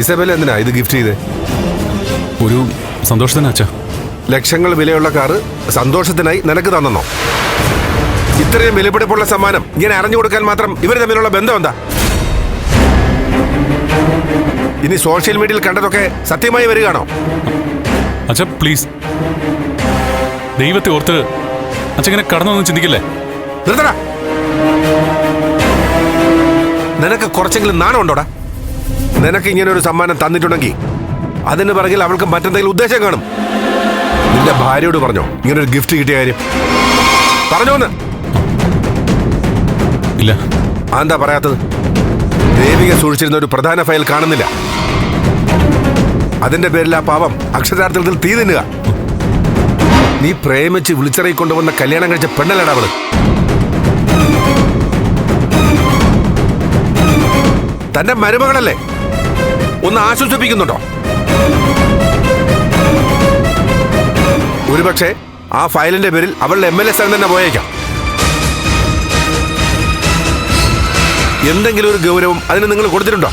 Isabel എന്തിനാ ഇത് gift ചെയ്തേ? ഒരു സന്തോഷത്തിന് അച്ഛാ. ലക്ഷങ്ങൾ വിലയുള്ള കാറ് സന്തോഷത്തിനായി നിനക്ക് തന്നോ? ഇത്രയും വിലപിടിപ്പുള്ള സമ്മാനം ഇങ്ങനെ അറിഞ്ഞു കൊടുക്കാൻ മാത്രം ഇവർ തമ്മിലുള്ള ബന്ധം എന്താ? ഇനി സോഷ്യൽ മീഡിയയിൽ കണ്ടതൊക്കെ സത്യമായി വരികയാണോ? അച്ഛാ പ്ലീസ്, ദൈവത്തെ ഓർത്ത് അച്ഛങ്ങനെ കടന്നൊന്നും ചിന്തിക്കില്ലേ? നിർത്തടാ. നിനക്ക് കുറച്ചെങ്കിലും നാണം ഉണ്ടോടാ? നിനക്ക് ഇങ്ങനെ ഒരു സമ്മാനം തന്നിട്ടുണ്ടെങ്കിൽ അതിന് പിറകിൽ അവൾക്ക് മറ്റെന്തെങ്കിലും ഉദ്ദേശം കാണും. നിന്റെ ഭാര്യയോട് പറഞ്ഞോ ഇങ്ങനെ ഒരു ഗിഫ്റ്റ് കിട്ടിയ കാര്യം? പറഞ്ഞോന്ന്? ഇല്ല. അതെന്താ പറയാത്തത്? ദേവിക സൂക്ഷിച്ചിരുന്ന ഒരു പ്രധാന ഫയൽ കാണുന്നില്ല. അതിന്റെ പേരിൽ ആ പാപം അക്ഷരാർത്ഥത്തിൽ തീ തിന്നുക. നീ പ്രേമിച്ച് വിളിച്ചിറക്കി കൊണ്ടുവന്ന കല്യാണം കഴിച്ച പെണ്ണല്ലടാ അവള്. തന്റെ മരുമകളല്ലേ? ഒന്ന് ആശ്വസിപ്പിക്കുന്നുണ്ടോ? ഒരുപക്ഷെ ആ ഫയലിന്റെ പേരിൽ അവളുടെ MLA സ്ഥാനം തന്നെ പോയേക്കാം. എന്തെങ്കിലും ഒരു ഗൗരവം അതിന് നിങ്ങൾ കൊടുത്തിട്ടുണ്ടോ?